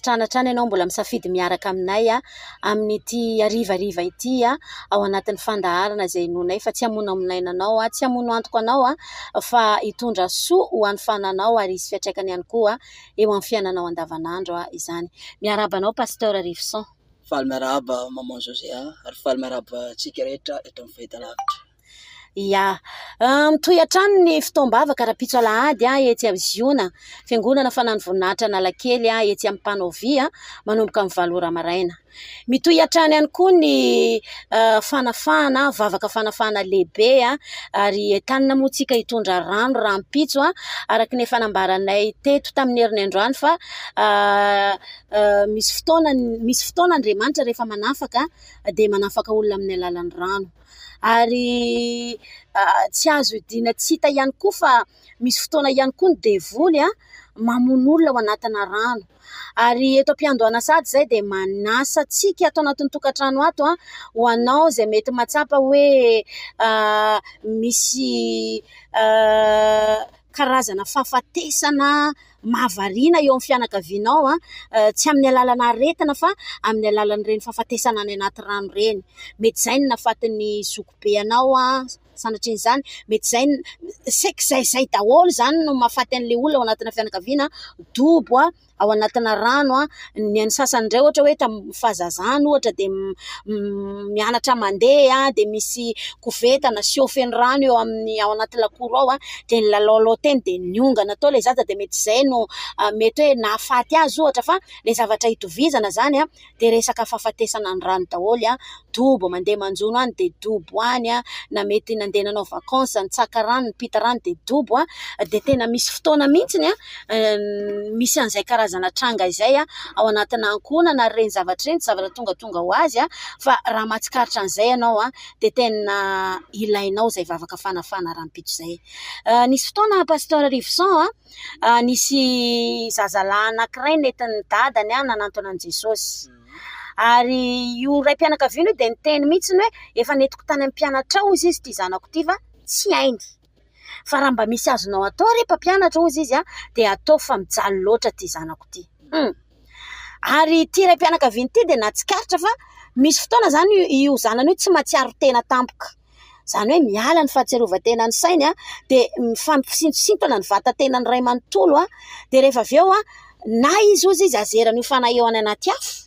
mahatranatrany ianao mbola misafidy miaraka aminay amin'ity arivariva ity ao anatin'ny fandaharana izay nonay fa tsy hamono aminaina anao tsy hamono antoko anao fa hitondra soa ho an'ny fananao ary isy fiatraikany ihany koa eo amin'ny fiainanao andavanandro izany. Miaraba anao Pasteur Rivson. Faly miaraba maman José ary faly miaraba tsika rehetra eto amin'ny fahitalavitra. Ya, mitohy hatrany ny fotoam-bavaka raha-pitso alahady etsy amin'ny Ziona, fiangonana fanany voninahitra Analakely etsy amin'ny Panovia manomboka amin'ny 7 ora maraina. Mitohy hatrany ihany koa ny fanafana, vavaka fanafana lehibe ary entanina moa tsika hitondra rano rahampitso araka ny fanambaranay teto tamin'ny herinandro fa misy fotoana Andriamanitra rehefa manafaka dia manafaka olona amin'ny alalan'ny rano. Ary tsy azo idina tsy hita ihany koa fa misy fotoana ihany koa ny devoly mamono olona ao anatina rano. Ary eto am-piandohana-sady zay dia manasa tsika ato anatin'ny tokantrano ato ho anao izay mety matsapa hoe misy karazana fahafatesana mahavariana eo amin'ny fianakavianao tsy amin'ny alalana aretina fa amin'ny alalan'ireny fahafatesana any anaty rano reny. Mety izay ny nahafatin'ny zokibe anao sanatria izany mety izay daholo izany no mahafaty an'ilay olona ao anatina fianakaviana dobo ao anatina rano ny an'ny sasany indray ohatra hoe tamin'ny fahazazana ohatra dia mianatra mandeha dia misy kovetana sy ofeny rano eo amin'ny ao anaty lakoro ao dia ny lalao teny dia niongana tao ilay zaza dia mety izay no mety hoe nahafaty azy ohatra fa ilay zavatra hitovizana zany dia resaka fahafatesana ny rano daholo dobo mandeha manjono any dia dobo any na mety nandeha nanao vakansa nitsaka rano nipita rano dia dobo dia tena misy fotoana mihitsiny misy an'izay karazana tranga izay ao anatina ankonana ary reny zavatra reny zavatra tonga ho azy fa raha mahatsikaritra an'izay ianao dia tena ilainao izay vavaka fanafana rahampitso izay. Nisy fotoana Pasteur Rivson nisy zazalahy anankiray nentin'ny dadany nanantona an'i Jesosy. Ary io ray mpianakaviana dia niteny mihitsiny hoe efa netiko tany amin'ny mpianatra ao izy ty zanako ty fa tsy hainy. Fa raha mba misy azonao atao re mpampianatra ozy izy dia atao fa mijaly loatra ty zanako ty. Ary ty ray mpianakaviana ty dia natsikaritra fa misy fotoana zany io zanany io tsy mahatsiaro tena tampoka. Zany hoe miala ny fahatsiarovan-tena ny sainy dia mifampisintosintona ny vatantenany ray manontolo dia rehefa avy eo na izy ozy izy azerany io fanaheony anaty afo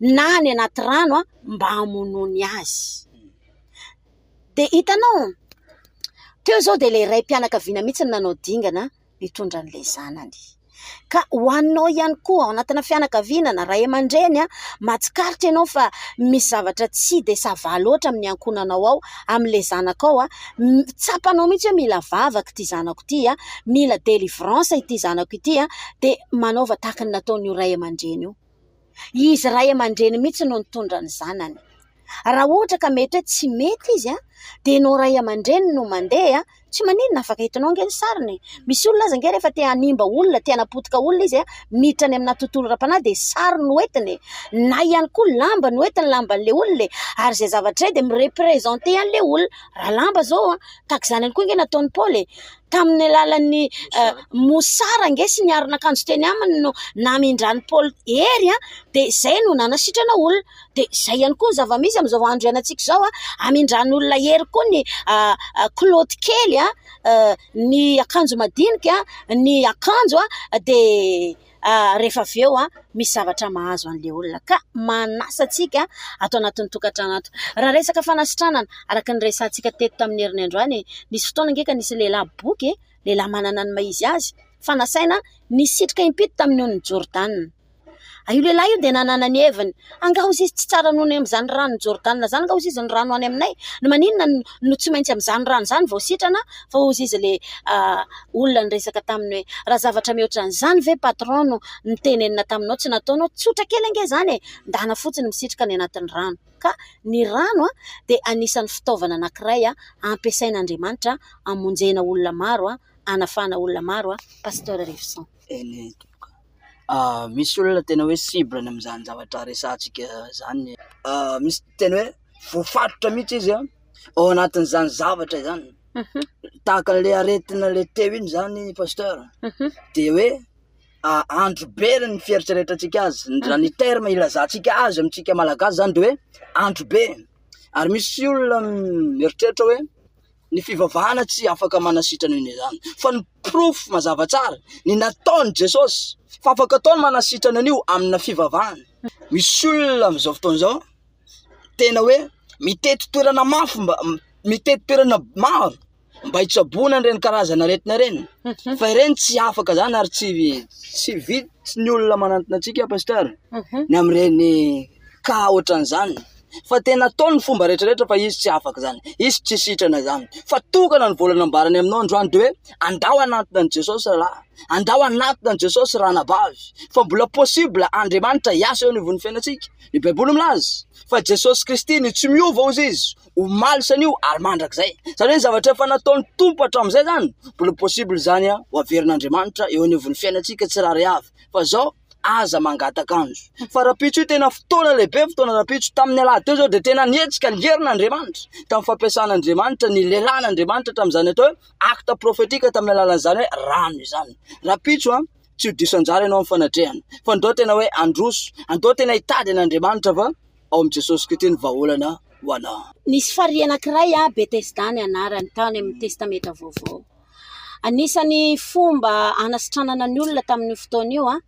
na any anaty rano mba hamonony azy. Dia hitanao teo zao dia ilay ray mpianakaviana mihitsy nanao dingana nitondra an'ilay zanany. Ka ho anao ihany koa ao anatina fianakaviana na ray aman-dreny mahatsikaritra ianao fa misy zavatra tsy dia sava loatra amin'ny ankonanao ao amin'ilay zanakao tsapanao mihitsy hoe mila vavaka ity zanako ity mila délivrance ity zanako ity dia manaova tahaka ny nataon'io ray aman-dreny io. Izy ray aman-dreny mihitsy no nitondra ny zanany. Raha ohatra ka mety hoe tsy mety izy dia ianao ray aman-dreny no mandeha tsy maninona afaka hitanao ange ny sariny. Misy olona aza ange rehefa te hanimba olona te hanapotika olona izy miditra any amina tontolo ra-panahy dia sary no entiny na ihany koa lamba no entiny lamban'ilay olona ary izay zavatra dia mireprésente an'ilay olona. Raha lamba zao tahaka izany ihany koa ange nataon'ny Paoly tamin'ny alalan'ny mosara ange sy ny aron'akanjo teny aminy no namindrany Paoly hery dia izay no nanasitrana olona. Dia izay ihany koa ny zava-misy amin'izao andro ianantsika izao amindrany olona hery koa ny kilaoty kely ny akanjo madinika ny akanjo dia rehefa avy eo misy zavatra mahazo an'ilay olona. Ka manasa antsika ato anatin'ny tokantrano ato. Raha resaka fanasitranana araka ny resantsika teto tamin'ny herinandro any nisy fotoana angeka nisy lehilahy boky lehilahy manana ny maizy azy fanasaina nisitrika impito tamin'ny on'ny Jordan. Io lehilahy io dia nanana ny heviny angaho izy tsy tsara nohony amin'izany rano Jordan zany angaho izy ny rano any aminay no maninona no tsy maintsy amin'izany rano zany vao sitrana fa ozy izy le olona niresaka taminy hoe raha zavatra mihoatra an'izany ve patron no nitenenina taminao tsy nataonao tsotra kely ange zany ndana fotsiny misitrika ny anatin'ny rano. Ka ny rano dia anisan'ny fitaovana anankiray ampiasain'Andriamanitra amonjena olona maro anafana olona maro Pasteur Rivson. Misy olona tena hoe cible amin'izany zavatra resantsika zany. Misy tena hoe voafatotra mihitsy izy ao anatin'izany zavatra izany. Tahaka an'ilay aretina le teo iny zany Pasteur. Dia hoe andro be ny fieritreretantsika azy raha ny terme ilazantsika azy amintsika malagasy zany de hoe andro be. Ary misy olona mieritreritra hoe ny fivavahana tsy afaka manasitrana iny zany, fa ny proof mazava tsara ny nataony Jesosy fa afaka ataony manasitrana an'io amina fivavahana. Misy olona am'izao fotoana zao tena hoe mitety toerana mafy mitety toerana maro mba hitsabona reny karazana retina reny, fa ireny tsy afaka zany ary tsy vitsy ny olona manantona antsika pasteur ny am'ireny ka ohatran'izany. Fa tena ataony fomba rehetrarehetra fa izy tsy afaka zany, izy tsy sitrana zany. Fa tokana ny volana ambarany aminao androany de hoe andao anatona an Jesosy raha, andao anatona an Jesosy ranabavy, fa mbola possible Andriamanitra hiasa eo anivon'ny fiainantsika. Ny Baiboly milaza fa Jesosy Kristy ny tsy miova ozy izy, omaly san'io ary mandrakizay. Zany hoe zavatra efa nataony tompo hatram'izay zany, mbola possible zany ho averin'Andriamanitra eo anivon'ny fiainantsika tsirairay avy. Fa zao aza mangatakanjo. Fa rapitso io tena fotoana lehibe, fotoana rapitso tamin'ny alahady teo zao de tena nietsika ny herin'Andriamanitra tamin'ny fampiasan'Andriamanitra ny lelan'Andriamanitra tamin'izany atao hoe acte prophétique tamin'ny alalan'izany hoe rano izany. Rapitso tsy ho diso anjara ianao amin'ny fanatrehana, fa andao tena hoe androso, andao tena hitady an'Andriamanitra fa ao am Jesosy Kristy ny vahaolana ho anao. Nisy farihy anankiray Betesda ny anarany tany amin'ny testameta vaovao. Anisany fomba anasitranana ny olona tamin'ny fotoana io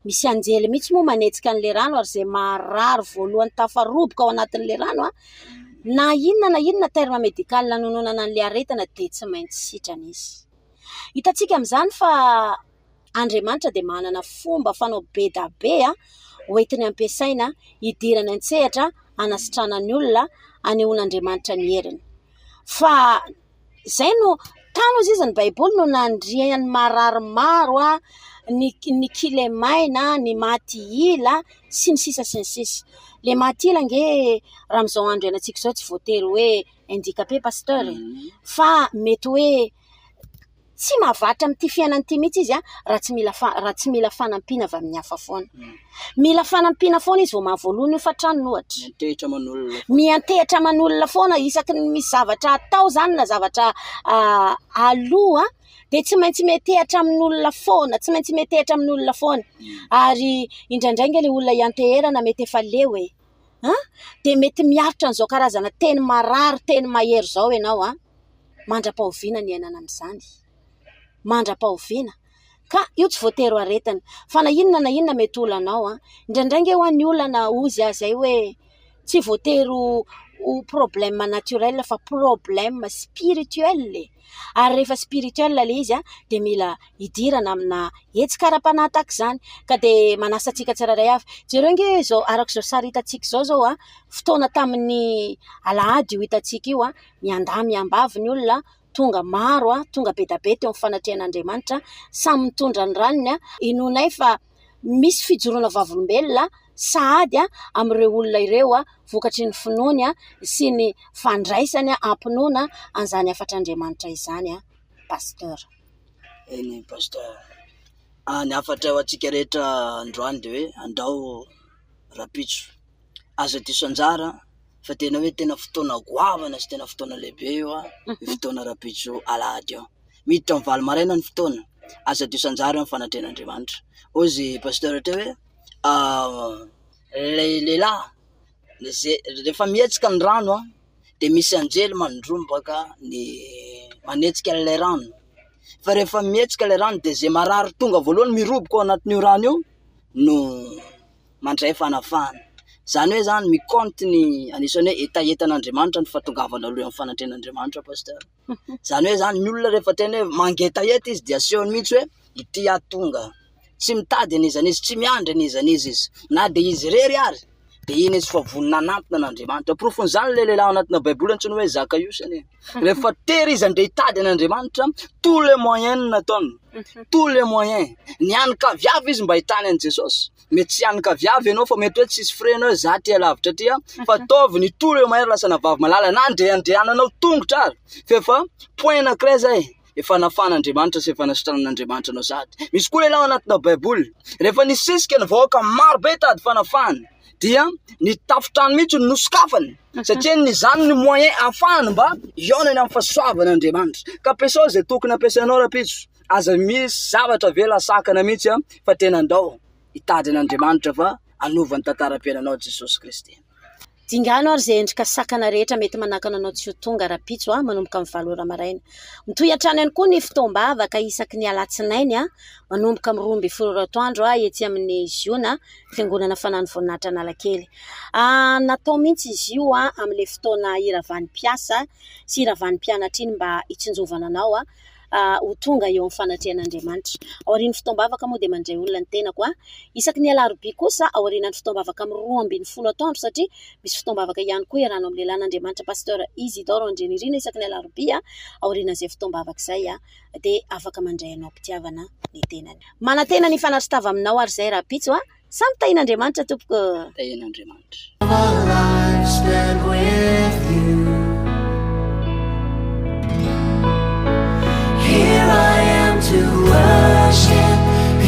misy anjely mihitsy moa manetsika an'le rano ary zay marary voalohany tafaroboka ao anatin'le rano na inona terme médical nanononana an'le aretina de tsy maintsy sitrana izy. Hitantsika amin'izany fa Andriamanitra de manana fomba fanao be da be hoentiny ampiasaina hidirana an-tsehatra anasitranany olona anehoan'Andriamanitra ny heriny. Fa zay no tano izy ny Baiboly no nandriany marary maro ny kilemaina, ny maty ila sy ny sisa sy ny sisa. Le maty ila nge raha am'izao andro ianantsika zao tsy voatery hoe handicapé pasteur fa mety hoe tsy mahavatra amin'ity fiainany ity mihitsy izy raha tsy mila fanampiana avy amin'ny hafa foana. Mila fanampiana foana izy vao mahavoalohany io fa tranony ohatra. Miantehitra man'olona foana isaky ny misy zavatra atao zany na zavatra aloha de tsy maintsy metehitra amin'olona foana, tsy maintsy metehitra amin'olona foana. Ary indraindray le olona ianteherana mety efa leo de mety miaritra an'izao karazana teny marary, teny mahery zao ianao mandra-pahoviana ny iainana amin'izany. Mandra-pahoviana ka io tsy voatery ho aretina fa na inona mety olanao indraindray ho an'ny olana ozy zay hoe tsy voatery ho problème naturel fa problème spirituel. Ary rehefa spirituel le izy de mila hidirana amina hetsika ara-panahy tahaka izany ka de manasa antsika tsirairay avy. Jereo nge zao arak'izao sary hitantsika zao fotoana tamin'ny alahady io hitantsika io miandahy miambavy ny olona tonga maro tonga be da be teo amin'ny fanatrehan'Andriamanitra samy mitondra ny ranony inonay fa misy fijoroana vavolombelona sahady amin'ireo olona ireo vokatry ny finoany sy ny fandraisany ampinoana an'izany afatr'Andriamanitra izany pasteur. Eny pasteur, ny afatra ho antsika rehetra androany de hoe andao rapitso, azo diso anjara fa tena hoe tena fotoana goavana sy tena fotoana lehibe io fotoana rapitso alahady io. Miditra amin'ny valo maraina ny fotoana, azo diso anjara eo amin'ny fanatrehan'Andriamanitra. Ozy pasteur teo hoe lehilahy rehefa mietsika ny rano de misy anjely mandrombaka ny manetsika le rano, fa rehefa mietsika le rano de zay marary tonga voalohany miroboka ao anatin'io rano io no mandray fanafana. Zany hoe zany miconte ny anisany hoe etaetan'Andriamanitra ny fahatongavana aloha amin'ny fanatrehan'Andriamanitra pasteur. Zany hoe zany ny olona rehefa tena hoe mangetaheta izy de asehony mihitsy hoe ity atonga, tsy mitady an'iza n'izy, tsy miandry an'iza n'izy izy, na de izy rery ary de iny izy fa vonina anatona an'Andriamanitra. Profon'izany le lehilahy anatina Baiboly antsoina hoe Zakaios anie. Rehefa tery izy andray hitady an'Andriamanitra, tous les moyens nataony, tous les moyens. Nianika viavy izy mba hitany an Jesosy. Mety tsy hanika viavy ianao fa mety hoe tsisy frenao za ty alavitra ty fa ataovy ny tous les moyens lasa navavy malala na andreandehananao tongotra ary. Fa point anankiray zay efa nafan'Andriamanitra sy efa nasitranan'Andriamanitra anao sady. Misy koa lehilahy anatina Baiboly rehefa nisisika ny vahoaka maro be tady fanafana dia ny tafitrano mihitsy no nosokafany satria nizany ny moyen ahafahany mba ihaonany amin'ny fahasoavan'Andriamanitra. Ka ampiasao zay tokony ampiasainao rapitso aza misy zavatra ve lasakana mihitsy fa tena andao hitady an'Andriamanitra fa anovany tantaram-piainanao Jesosy Kristy. Dingano ary zay endrika sakana rehetra mety manakana anao tsy ho tonga raha-pitso manomboka amin'ny 7 ora maraina. Mitohy hatrany ihany koa ny fotoam-bavaka isaky ny alatsinainy manomboka amin'ny 12 ora atoandro etsy amin'ny Ziona fiangonana fanano voninahitra Analakely. Natao mihitsy izy io amin'ilay fotoana iravan'ny mpiasa sy iravan'ny mpianatra iny mba hitsinjovana anao ho tonga eo amin'ny fanatrehan'Andriamanitra. Aorian'ny fotoam-bavaka moa dia mandray olona ny tenako isaky ny alarobia kosa aorian'ny fotoam-bavaka amin'ny 12 atoandro satria misy fotoam-bavaka ihany koa iarahana amin'ny lehilahin'Andriamanitra pasteur Isidore Andrenirina isaky ny alarobia aorian'izay fotoam-bavaka izay dia afaka mandray anao mpitiavana ny tenany. Manantena ny fanaritava aminao ary zay raha-pitso samy tahin'Andriamanitra tompoko. Tahin'Andriamanitra. Here I am to worship,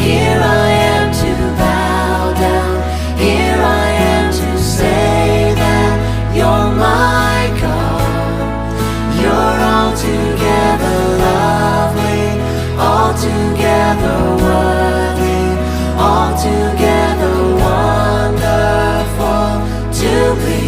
here I am to bow down, here I am to say that you're my God. You're altogether lovely, altogether worthy, altogether wonderful to me.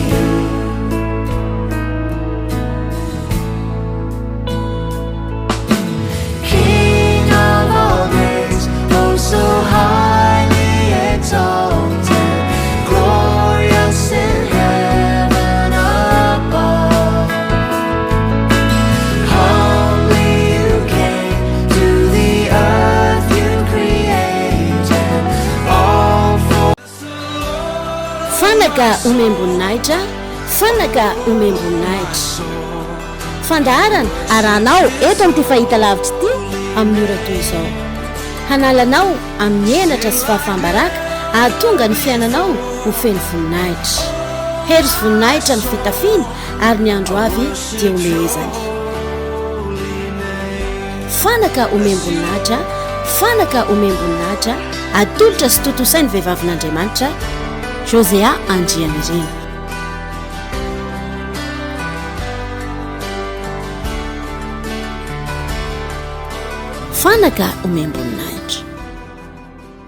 So highly exalted, glorious in heaven above. Humbly you came to the earth you created, all for. Fanaka umemboninahitra, fanaka umemboninahitra. Fandaharana arahanao eto amin'ity fahita lavitra ity amin'ny ora toy izao. Hanalanao amin'ny henatra sy fahafambaraka ahatonga ny fiainanao ho feno voninahitra. Hery voninahitra ny fitafiana ary ny andro avy dia omehezany. Fanaka omemboninahitra, fanaka omemboninahitra, atolotra sy totosainy vehivavin'Andriamanitra. Josea Andrianirina. Fanaka omemboninahitra.